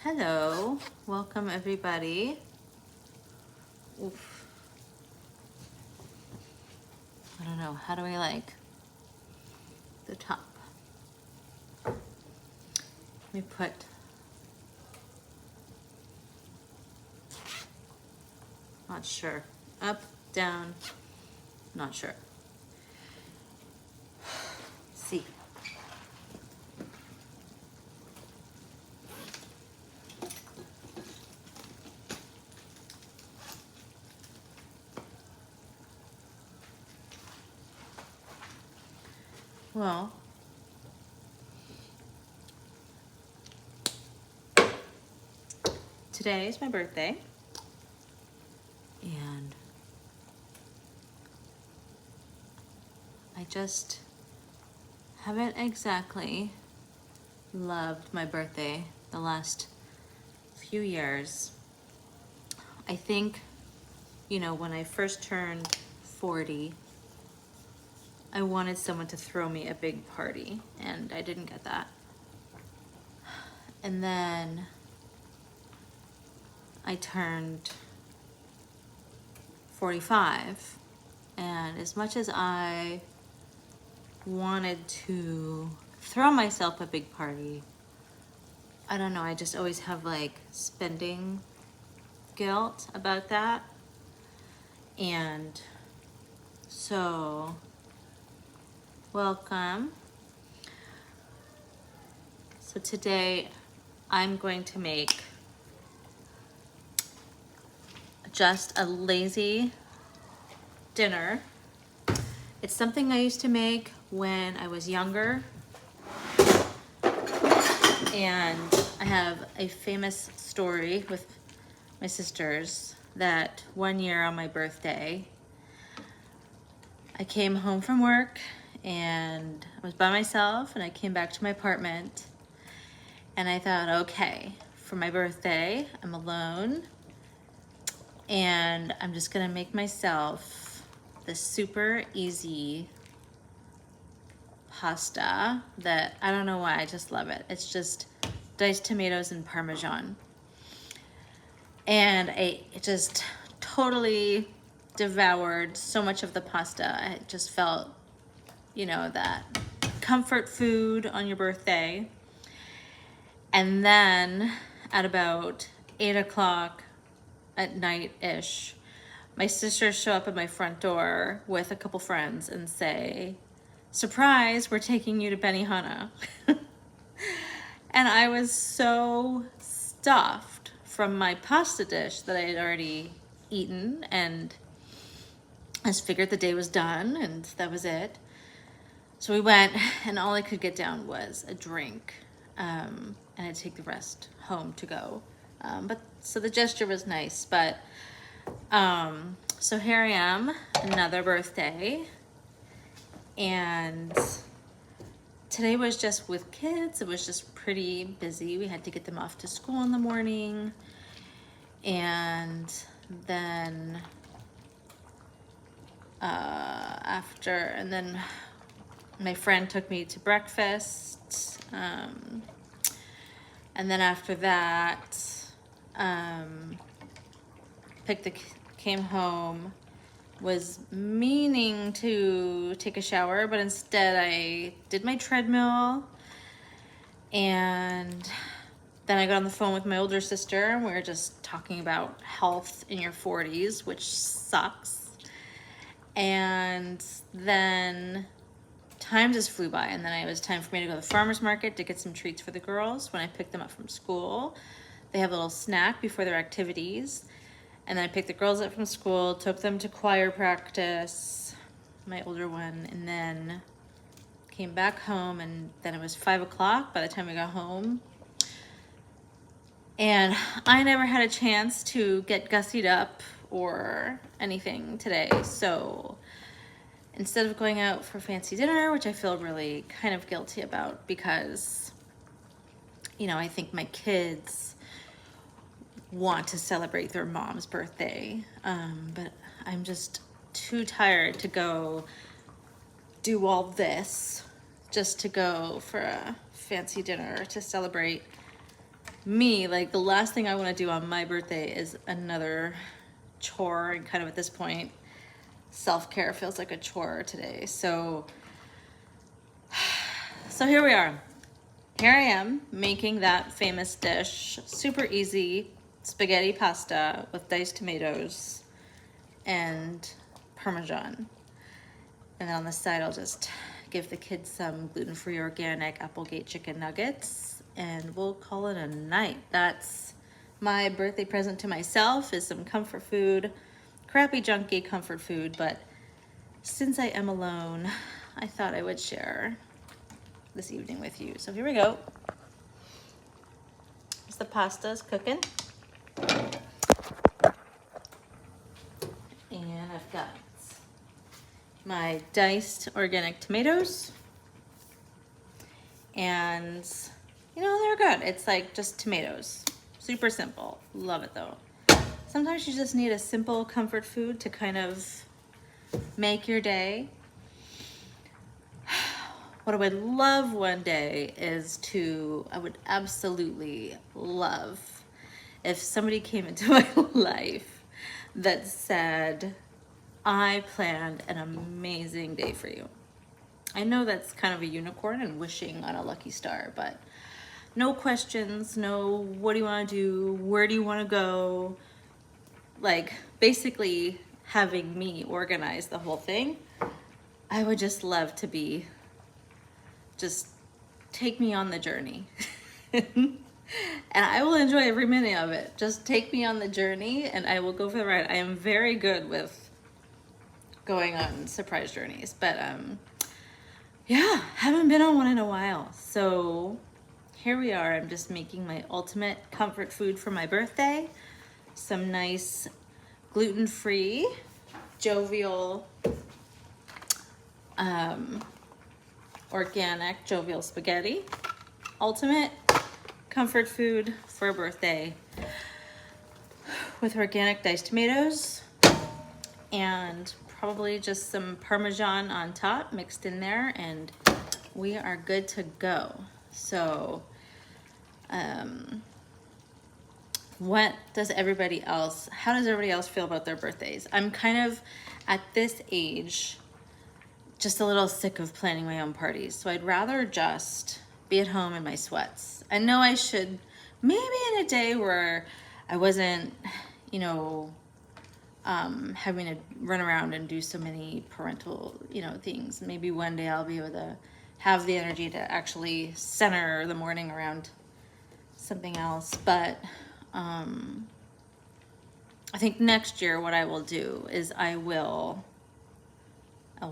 Hello, welcome everybody. Oof. I don't know, how do I like the top? Let me put, not sure. Up, down, not sure. See. Well, today is my birthday, and I just haven't exactly loved my birthday the last few years. I think, when I first turned 40, I wanted someone to throw me a big party, and I didn't get that. And then I turned 45, and as much as I wanted to throw myself a big party, I don't know, I just always have like spending guilt about that. And so, welcome. So today I'm going to make just a lazy dinner. It's something I used to make when I was younger. And I have a famous story with my sisters that one year on my birthday, I came home from work and I was by myself, and I came back to my apartment and I thought, okay, for my birthday, I'm alone, and I'm just gonna make myself this super easy pasta that I don't know why, I just love it. It's just diced tomatoes and Parmesan. And I just totally devoured so much of the pasta. I just felt, that comfort food on your birthday. And then at about 8 o'clock at night-ish, my sisters show up at my front door with a couple friends and say, "Surprise, we're taking you to Benihana." And I was so stuffed from my pasta dish that I had already eaten, and I just figured the day was done and that was it. So we went, and all I could get down was a drink, and I'd take the rest home to go. But so the gesture was nice, but so here I am, another birthday, and today was just with kids. It was just pretty busy. We had to get them off to school in the morning, and then and then my friend took me to breakfast, and then after that, came home, was meaning to take a shower, but instead I did my treadmill, and then I got on the phone with my older sister, and we were just talking about health in your 40s, which sucks. And then time just flew by, and then it was time for me to go to the farmer's market to get some treats for the girls when I picked them up from school. They have a little snack before their activities. And then I picked the girls up from school, took them to choir practice, my older one, and then came back home, and then it was 5 o'clock by the time we got home. And I never had a chance to get gussied up or anything today, so instead of going out for fancy dinner, which I feel really kind of guilty about because, I think my kids want to celebrate their mom's birthday, but I'm just too tired to go do all this just to go for a fancy dinner to celebrate me, like the last thing I want to do on my birthday is another chore, and kind of at this point, self-care feels like a chore today. So here we are. Here I am making that famous dish, super easy spaghetti pasta with diced tomatoes and Parmesan. And then on the side, I'll just give the kids some gluten-free organic Applegate chicken nuggets, and we'll call it a night. That's my birthday present to myself, is some comfort food, crappy junky comfort food, but since I am alone, I thought I would share this evening with you. So here we go. As the pasta's cooking. And I've got my diced organic tomatoes, and you know, they're good. It's like just tomatoes, super simple. Love it though. Sometimes you just need a simple comfort food to kind of make your day. What I would love one day is I would absolutely love if somebody came into my life that said, I planned an amazing day for you. I know that's kind of a unicorn and wishing on a lucky star, but no questions, no what do you want to do, where do you want to go, like basically having me organize the whole thing. I would just love to be, just take me on the journey. And I will enjoy every minute of it. Just take me on the journey and I will go for the ride. I am very good with going on surprise journeys, but yeah, haven't been on one in a while. So here we are. I'm just making my ultimate comfort food for my birthday. Some nice gluten-free, jovial, organic jovial spaghetti. Ultimate comfort food for a birthday with organic diced tomatoes and probably just some Parmesan on top mixed in there, and we are good to go. So how does everybody else feel about their birthdays? I'm kind of at this age just a little sick of planning my own parties, so I'd rather just be at home in my sweats. I know I should, maybe in a day where I wasn't, you know, having to run around and do so many parental, you know, things. Maybe one day I'll be able to have the energy to actually center the morning around something else. But I think next year what I will do is I'll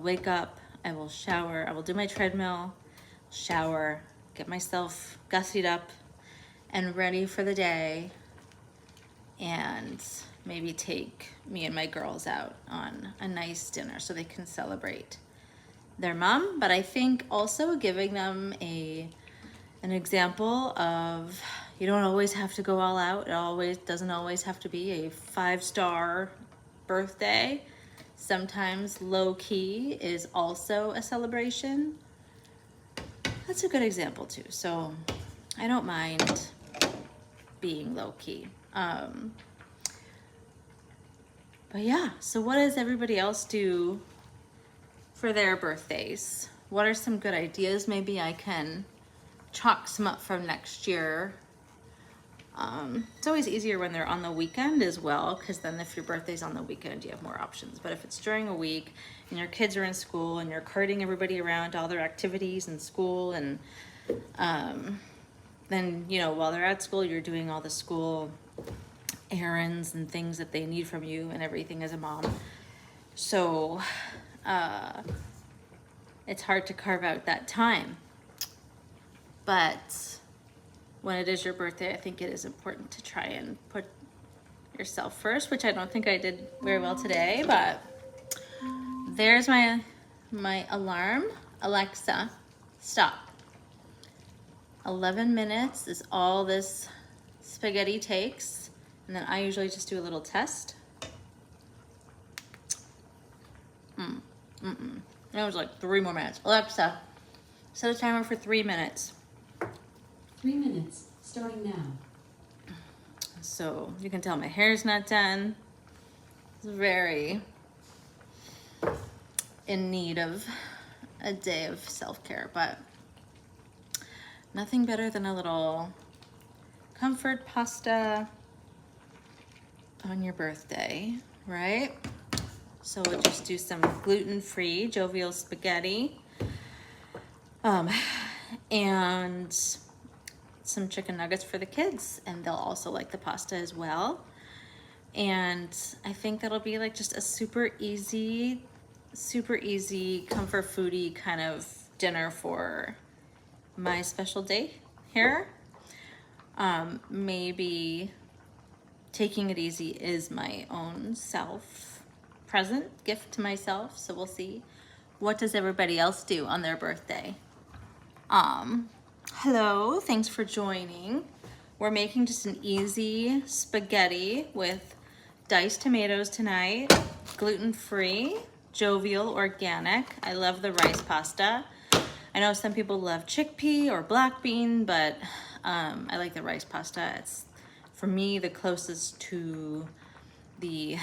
wake up, I will shower, I will do my treadmill, shower, get myself gussied up and ready for the day, and maybe take me and my girls out on a nice dinner so they can celebrate their mom. But I think also giving them an example of, you don't always have to go all out. It doesn't always have to be a 5-star birthday. Sometimes low key is also a celebration. That's a good example too. So I don't mind being low key. But yeah, so what does everybody else do for their birthdays? What are some good ideas? Maybe I can chalk some up from next year. It's always easier when they're on the weekend as well, because then if your birthday's on the weekend, you have more options. But if it's during a week and your kids are in school and you're carting everybody around to all their activities in school, and then, you know, while they're at school, you're doing all the school errands and things that they need from you and everything as a mom. So it's hard to carve out that time. But when it is your birthday, I think it is important to try and put yourself first, which I don't think I did very well today, but there's my alarm. Alexa, stop. 11 minutes is all this spaghetti takes. And then I usually just do a little test. It was like 3 more minutes. Alexa, set a timer for 3 minutes. 3 minutes, starting now. So you can tell my hair's not done. It's very in need of a day of self-care, but nothing better than a little comfort pasta on your birthday, right? So we'll just do some gluten-free jovial spaghetti, and some chicken nuggets for the kids, and they'll also like the pasta as well. And I think that'll be like just a super easy, comfort foodie kind of dinner for my special day here. Maybe taking it easy is my own present gift to myself. So we'll see. What does everybody else do on their birthday? Hello, thanks for joining. We're making just an easy spaghetti with diced tomatoes tonight, gluten-free, jovial, organic. I love the rice pasta. I know some people love chickpea or black bean, but I like the rice pasta. It's, for me, the closest to the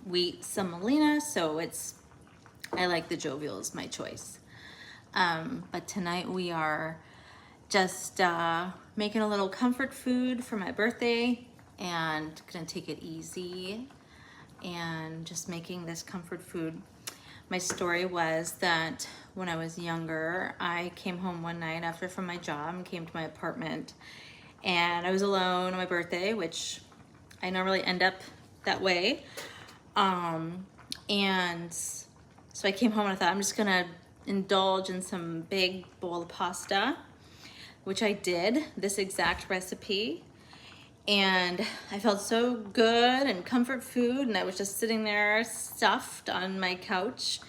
wheat semolina, so I like the jovial is my choice. But tonight we are just making a little comfort food for my birthday and gonna take it easy and just making this comfort food. My story was that when I was younger, I came home one night from my job and came to my apartment, and I was alone on my birthday, which I normally end up that way. And so I came home and I thought, I'm just gonna indulge in some big bowl of pasta, which I did, this exact recipe. And I felt so good and comfort food, and I was just sitting there stuffed on my couch,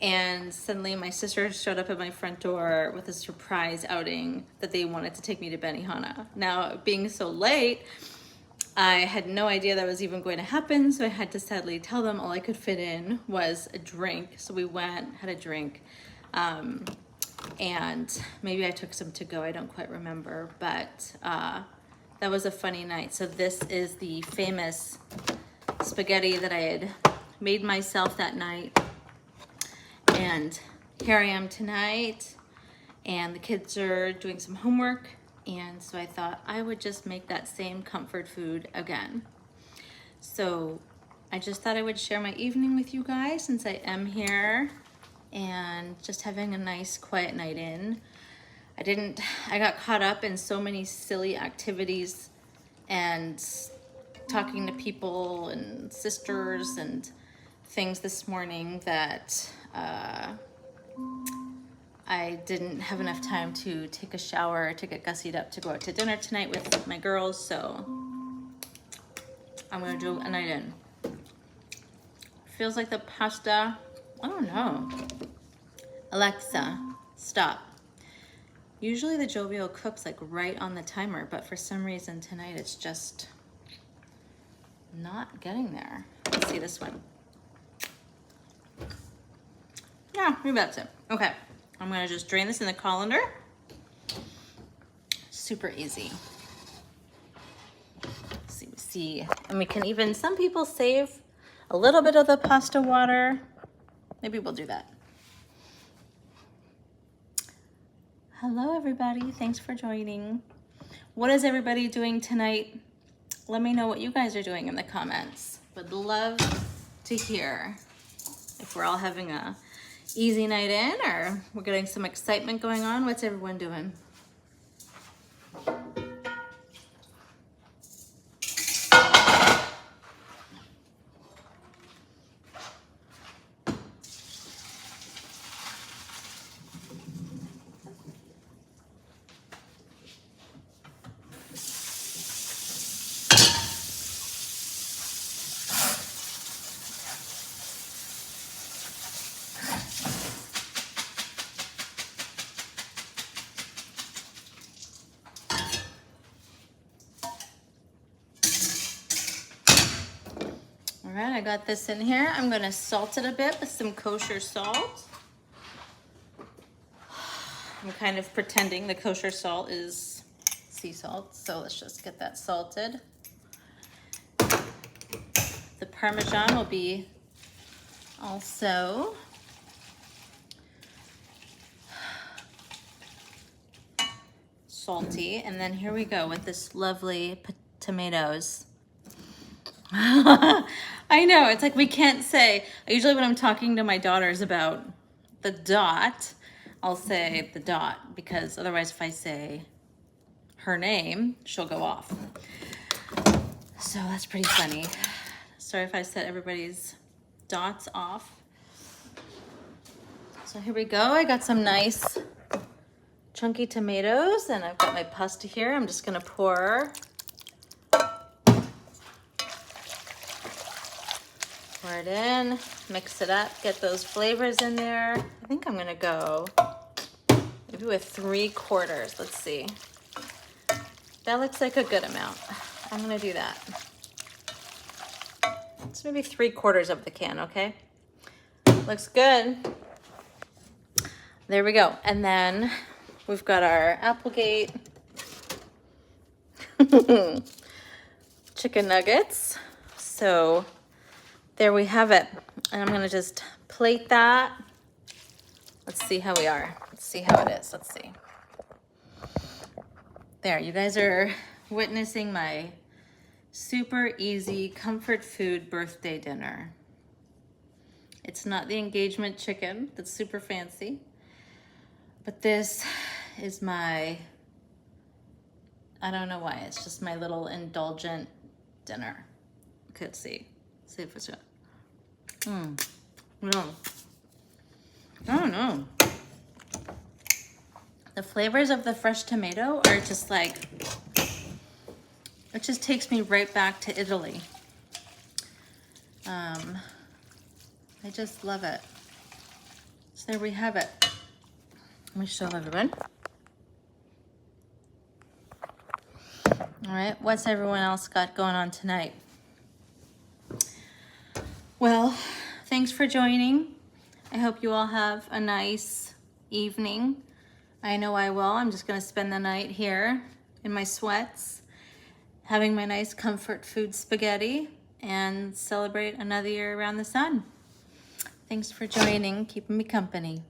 and suddenly my sister showed up at my front door with a surprise outing that they wanted to take me to Benihana. Now, being so late, I had no idea that was even going to happen, so I had to sadly tell them all I could fit in was a drink. So we went, had a drink, and maybe I took some to go, I don't quite remember, but that was a funny night. So this is the famous spaghetti that I had made myself that night. And here I am tonight, and the kids are doing some homework, and so I thought I would just make that same comfort food again. So I just thought I would share my evening with you guys since I am here and just having a nice quiet night in. I got caught up in so many silly activities and talking to people and sisters and things this morning that I didn't have enough time to take a shower to get gussied up to go out to dinner tonight with my girls, so I'm gonna do a night in. Feels like the pasta, I don't know. Alexa, stop. Usually the jovial cooks like right on the timer, but for some reason tonight it's just not getting there. Let's see this one. Yeah, maybe that's it. Okay, I'm gonna just drain this in the colander. Super easy. See, and we can even, some people save a little bit of the pasta water. Maybe we'll do that. Hello everybody, thanks for joining. What is everybody doing tonight? Let me know what you guys are doing in the comments. Would love to hear if we're all having a easy night in or we're getting some excitement going on. What's everyone doing? All right, I got this in here. I'm gonna salt it a bit with some kosher salt. I'm kind of pretending the kosher salt is sea salt, so let's just get that salted. Parmesan will be also salty. And then here we go with this lovely tomatoes. I know, it's like we can't say, usually when I'm talking to my daughters about the dot, I'll say the dot, because otherwise if I say her name, she'll go off. So that's pretty funny. Sorry if I set everybody's dots off. So here we go. I got some nice chunky tomatoes, and I've got my pasta here. I'm just gonna pour it in, mix it up, get those flavors in there. I think I'm gonna go maybe with 3/4. Let's see. That looks like a good amount. I'm gonna do that. It's maybe 3/4 of the can, okay? Looks good. There we go. And then we've got our Applegate chicken nuggets. So there we have it. And I'm gonna just plate that. Let's see how we are. Let's see how it is. Let's see. There, you guys are witnessing my super easy comfort food birthday dinner. It's not the engagement chicken that's super fancy, but this is my, I don't know why, it's just my little indulgent dinner. Okay, let's see. See if it's good. No. I don't know. The flavors of the fresh tomato are just like, it just takes me right back to Italy. I just love it. So there we have it. Let me show everyone. All right, what's everyone else got going on tonight? Well, thanks for joining. I hope you all have a nice evening. I know I will. I'm just gonna spend the night here in my sweats, having my nice comfort food spaghetti, and celebrate another year around the sun. Thanks for joining, keeping me company.